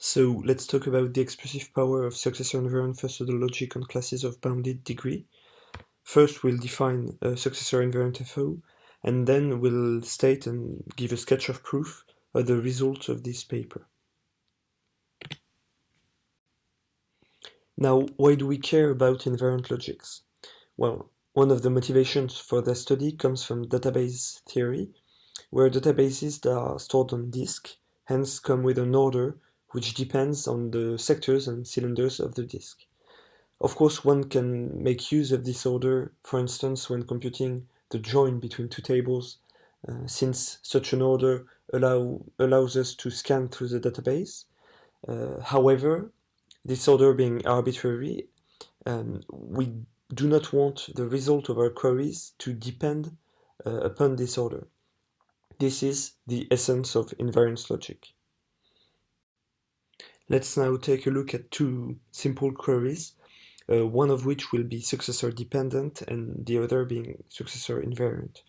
So let's talk about the expressive power of successor invariant first-order logic on classes of bounded degree. First, we'll define a successor invariant FO, and then we'll state and give a sketch of proof of the results of this paper. Now, why do we care about invariant logics? Well, one of the motivations for their study comes from database theory, where databases that are stored on disk hence come with an order which depends on the sectors and cylinders of the disk. Of course, one can make use of this order, for instance, when computing the join between two tables, since such an order allows us to scan through the database. However, this order being arbitrary, we do not want the result of our queries to depend upon this order. This is the essence of invariance logic. Let's now take a look at two simple queries, one of which will be successor dependent and the other being successor invariant.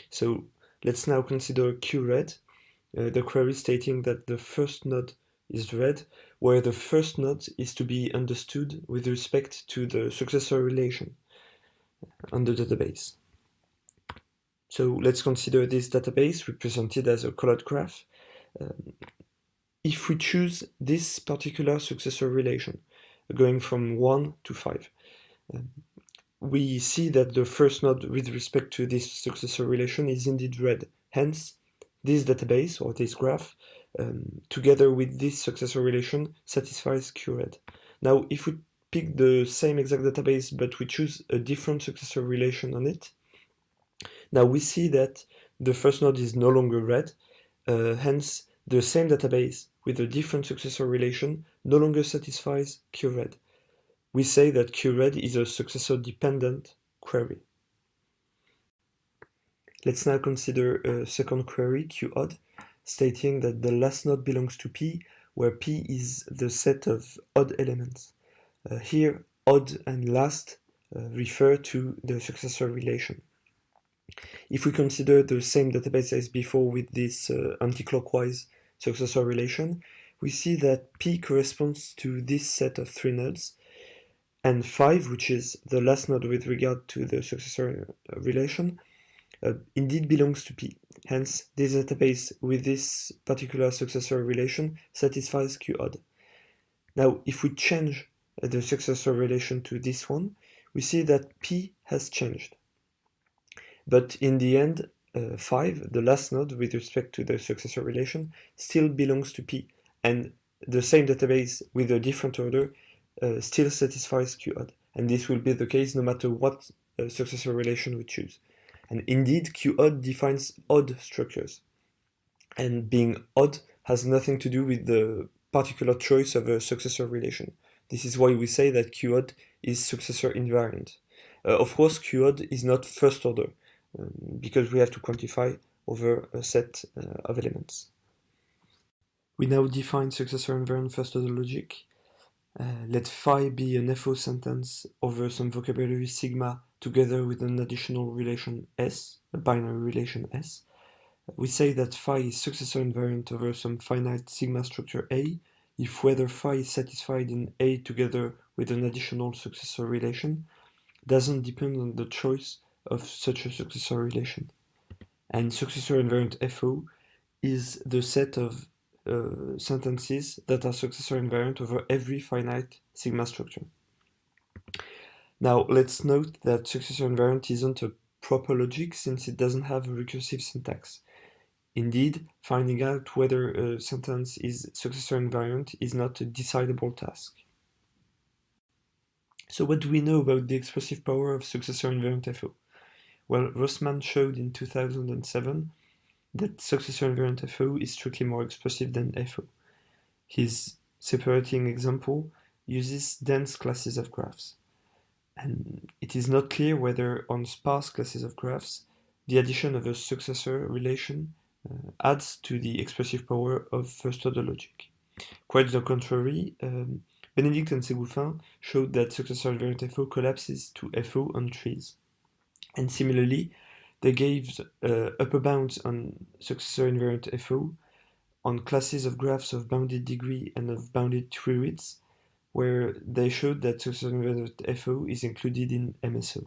So let's now consider QRED, the query stating that the first node is read, where the first node is to be understood with respect to the successor relation on the database. So let's consider this database represented as a colored graph. If we choose this particular successor relation, going from 1 to 5, we see that the first node with respect to this successor relation is indeed read. Hence, this database, or this graph, together with this successor relation, satisfies QRED. Now, if we pick the same exact database, but we choose a different successor relation on it, now we see that the first node is no longer read, hence the same database with a different successor relation no longer satisfies QRED. We say that QRED is a successor-dependent query. Let's now consider a second query, QOD, stating that the last node belongs to P, where P is the set of odd elements. Here, odd and last refer to the successor relation. If we consider the same database as before with this anti-clockwise successor relation, we see that P corresponds to this set of three nodes, and 5, which is the last node with regard to the successor relation, indeed belongs to P. Hence, this database with this particular successor relation satisfies QOD. Now, if we change the successor relation to this one, we see that P has changed. But in the end, 5, the last node with respect to the successor relation, still belongs to P, and the same database with a different order still satisfies QOD. And this will be the case no matter what successor relation we choose. And indeed, QOD defines odd structures. And being odd has nothing to do with the particular choice of a successor relation. This is why we say that QOD is successor invariant. Of course, QOD is not first order, because we have to quantify over a set of elements. We now define successor invariant first order logic. Let phi be an FO sentence over some vocabulary sigma together with an additional relation S, a binary relation S. We say that phi is successor invariant over some finite sigma structure A if whether phi is satisfied in A together with an additional successor relation doesn't depend on the choice of such a successor relation. And successor invariant FO is the set of sentences that are successor invariant over every finite sigma structure. Now let's note that successor invariant isn't a proper logic since it doesn't have a recursive syntax. Indeed, finding out whether a sentence is successor invariant is not a decidable task. So what do we know about the expressive power of successor invariant FO? Well, Rossmann showed in 2007 that successor invariant FO is strictly more expressive than FO. His separating example uses dense classes of graphs. And it is not clear whether on sparse classes of graphs, the addition of a successor relation adds to the expressive power of first-order logic. Quite the contrary, Benedict and Ségouffin showed that successor invariant FO collapses to FO on trees. And similarly, they gave upper bounds on successor invariant FO on classes of graphs of bounded degree and of bounded triroots, where they showed that successor invariant FO is included in MSO.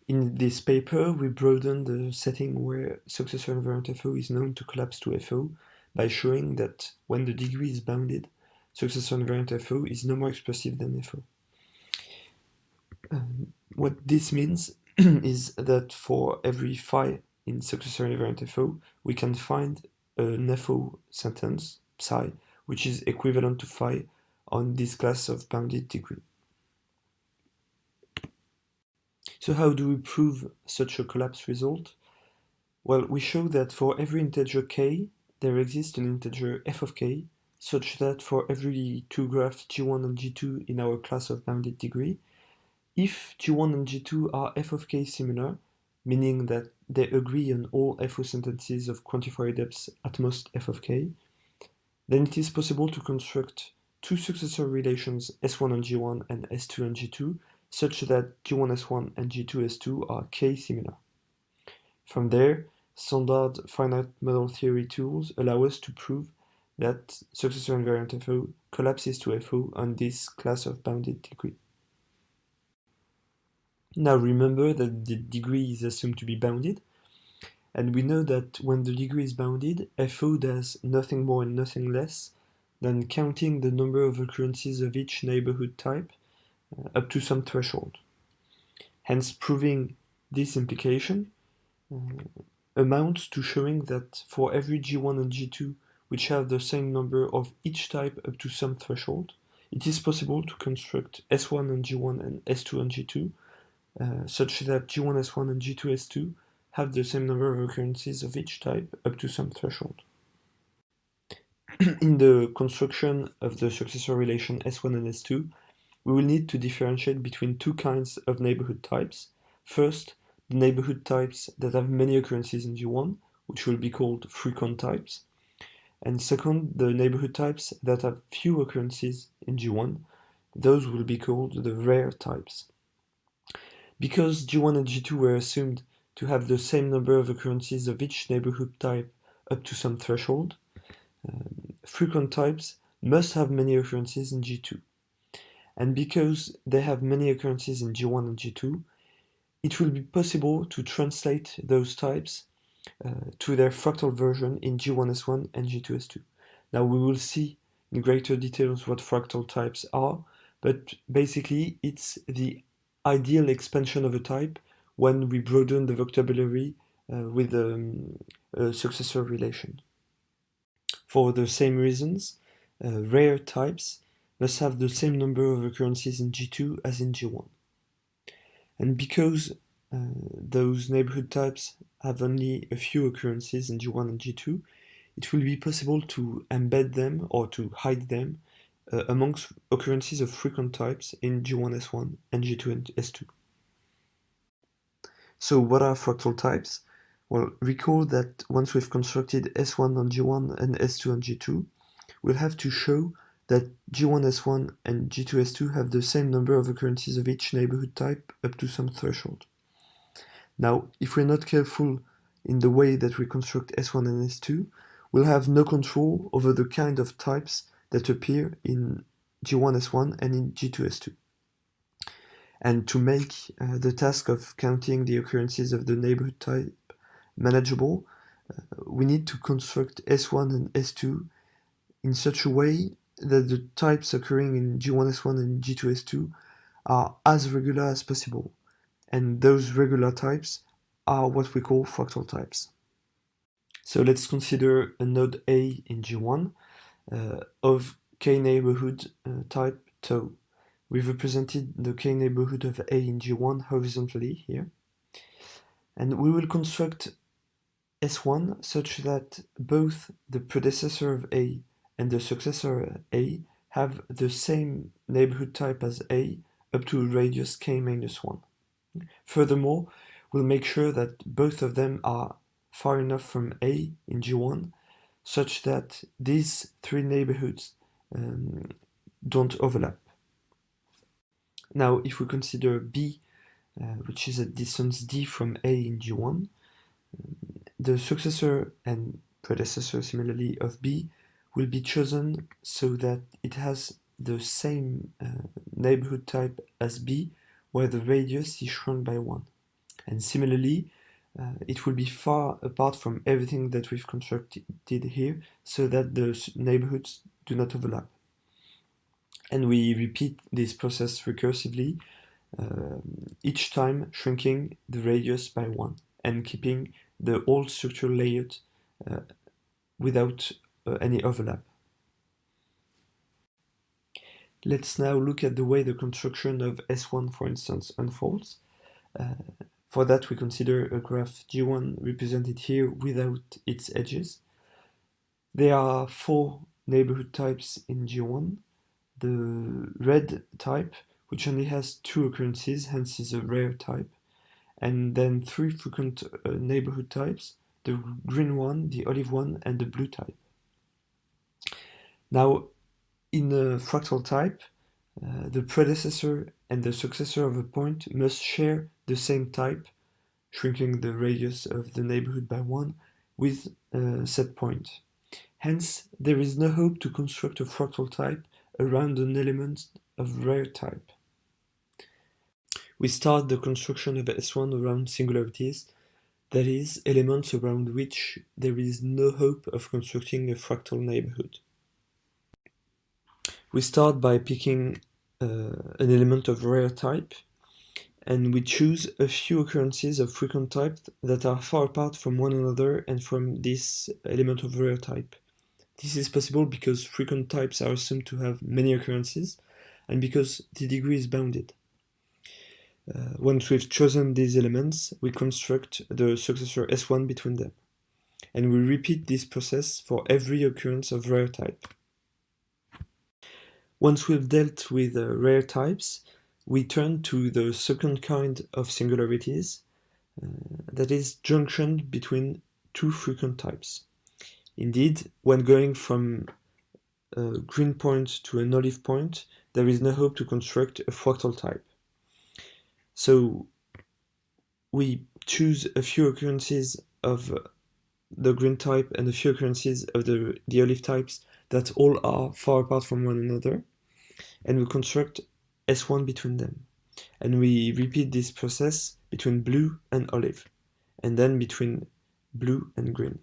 In this paper, we broadened the setting where successor invariant FO is known to collapse to FO by showing that when the degree is bounded, successor invariant FO is no more expressive than FO. What this means is that for every phi in successor invariant FO, we can find an FO sentence, psi, which is equivalent to phi on this class of bounded degree. So how do we prove such a collapse result? Well, we show that for every integer k, there exists an integer f of k, such that for every two graphs G1 and G2 in our class of bounded degree, if G1 and G2 are f of k similar, meaning that they agree on all FO sentences of quantifier depths at most f of k, then it is possible to construct two successor relations S1 and G1 and S2 and G2 such that G1 S1 and G2 S2 are k similar. From there, standard finite model theory tools allow us to prove that successor invariant FO collapses to FO on this class of bounded degree. Now remember that the degree is assumed to be bounded, and we know that when the degree is bounded, FO does nothing more and nothing less than counting the number of occurrences of each neighborhood type up to some threshold. Hence, proving this implication amounts to showing that for every G1 and G2 which have the same number of each type up to some threshold, it is possible to construct S1 and G1 and S2 and G2 such that G1 S1 and G2 S2 have the same number of occurrences of each type up to some threshold. In the construction of the successor relation S1 and S2, we will need to differentiate between two kinds of neighborhood types. First, the neighborhood types that have many occurrences in G1, which will be called frequent types. And second, the neighborhood types that have few occurrences in G1, those will be called the rare types. Because G1 and G2 were assumed to have the same number of occurrences of each neighborhood type up to some threshold, frequent types must have many occurrences in G2. And because they have many occurrences in G1 and G2, it will be possible to translate those types to their fractal version in G1S1 and G2S2. Now we will see in greater details what fractal types are, but basically it's the ideal expansion of a type when we broaden the vocabulary with a successor relation. For the same reasons, rare types must have the same number of occurrences in G2 as in G1. And because those neighborhood types have only a few occurrences in G1 and G2, it will be possible to embed them or to hide them amongst occurrences of frequent types in G1S1 and G2 and S2. So what are fractal types? Well, recall that once we've constructed S1 on G1 and S2 on G2, we'll have to show that G1S1 and G2S2 have the same number of occurrences of each neighborhood type up to some threshold. Now, if we're not careful in the way that we construct S1 and S2, we'll have no control over the kind of types that appear in G1S1 and in G2S2. And to make the task of counting the occurrences of the neighborhood type manageable, we need to construct S1 and S2 in such a way that the types occurring in G1S1 and G2S2 are as regular as possible, and those regular types are what we call fractal types. So let's consider a node A in G1 of k-neighborhood type tau. We've represented the k-neighborhood of A in G1 horizontally here, and we will construct S1 such that both the predecessor of A and the successor A have the same neighborhood type as A up to a radius k minus 1. Furthermore, we'll make sure that both of them are far enough from A in G1 such that these three neighborhoods don't overlap. Now, if we consider B, which is a distance d from A in G1, the successor and predecessor similarly of B, will be chosen so that it has the same neighborhood type as B, where the radius is shrunk by 1. And similarly, it will be far apart from everything that we've constructed here, so that the neighborhoods do not overlap. And we repeat this process recursively, each time shrinking the radius by 1 and keeping the whole structure layered without any overlap. Let's now look at the way the construction of S1, for instance, unfolds. For that, we consider a graph G1 represented here without its edges. There are 4 neighborhood types in G1. The red type, which only has 2 occurrences, hence is a rare type, and then 3 frequent neighborhood types, the green one, the olive one, and the blue type. Now, in a fractal type, the predecessor and the successor of a point must share the same type, shrinking the radius of the neighborhood by 1 with said point. Hence, there is no hope to construct a fractal type around an element of rare type. We start the construction of S1 around singularities, that is, elements around which there is no hope of constructing a fractal neighborhood. We start by picking an element of rare type, and we choose a few occurrences of frequent type that are far apart from one another and from this element of rare type. This is possible because frequent types are assumed to have many occurrences, and because the degree is bounded. Once we've chosen these elements, we construct the successor S1 between them, and we repeat this process for every occurrence of rare type. Once we've dealt with rare types, we turn to the second kind of singularities, that is, junction between 2 frequent types. Indeed, when going from a green point to an olive point, there is no hope to construct a fractal type. So we choose a few occurrences of the green type and a few occurrences of the olive types that all are far apart from one another, and we construct S1 between them. And we repeat this process between blue and olive, and then between blue and green.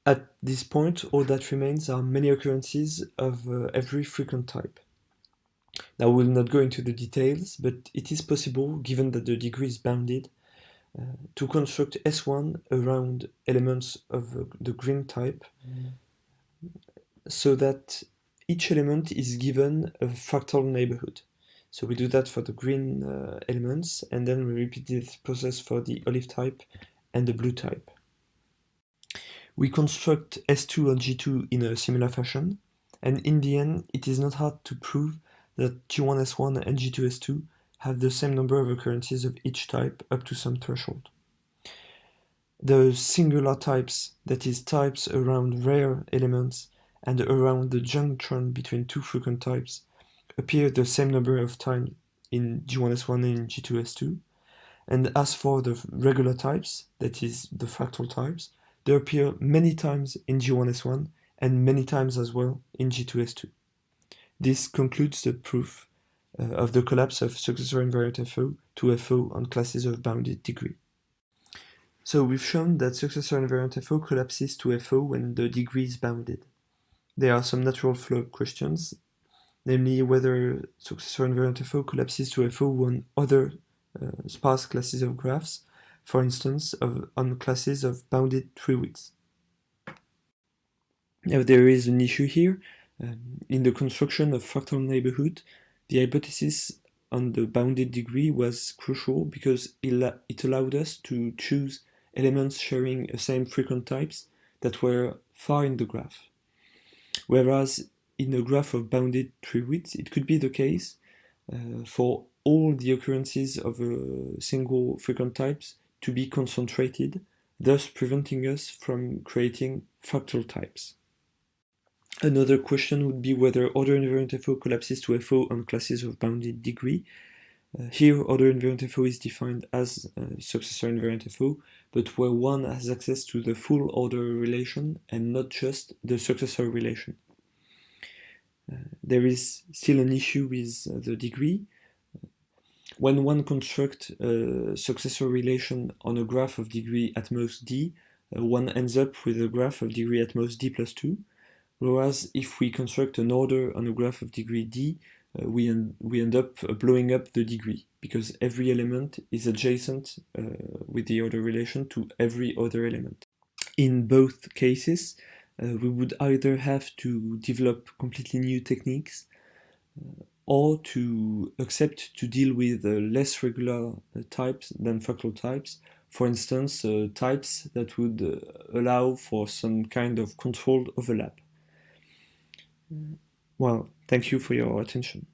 At this point, all that remains are many occurrences of every frequent type. Now, we'll not go into the details, but it is possible, given that the degree is bounded, to construct S1 around elements of the green type, so that each element is given a fractal neighborhood. So we do that for the green elements, and then we repeat this process for the olive type and the blue type. We construct S2 and G2 in a similar fashion, and in the end, it is not hard to prove that G1S1 and G2S2 have the same number of occurrences of each type up to some threshold. The singular types, that is, types around rare elements and around the junction between 2 frequent types, appear the same number of times in G1S1 and G2S2, and as for the regular types, that is, the fractal types, they appear many times in G1S1 and many times as well in G2S2. This concludes the proof of the collapse of successor invariant FO to FO on classes of bounded degree. So we've shown that successor invariant FO collapses to FO when the degree is bounded. There are some natural flow questions, namely whether successor invariant FO collapses to FO on other sparse classes of graphs, for instance, on classes of bounded triwidths. Now there is an issue here. In the construction of fractal neighborhood, the hypothesis on the bounded degree was crucial because it allowed us to choose elements sharing the same frequent types that were far in the graph. Whereas in a graph of bounded triwidths, it could be the case for all the occurrences of a single frequent types to be concentrated, thus preventing us from creating fractal types. Another question would be whether order invariant FO collapses to FO on classes of bounded degree. Here, order invariant FO is defined as successor invariant FO, but where one has access to the full order relation and not just the successor relation. There is still an issue with the degree. When one constructs a successor relation on a graph of degree at most d, one ends up with a graph of degree at most d plus 2, whereas if we construct an order on a graph of degree d, we end up blowing up the degree, because every element is adjacent with the order relation to every other element. In both cases, we would either have to develop completely new techniques or to accept to deal with less regular types than fractal types. For instance, types that would allow for some kind of controlled overlap. Well, thank you for your attention.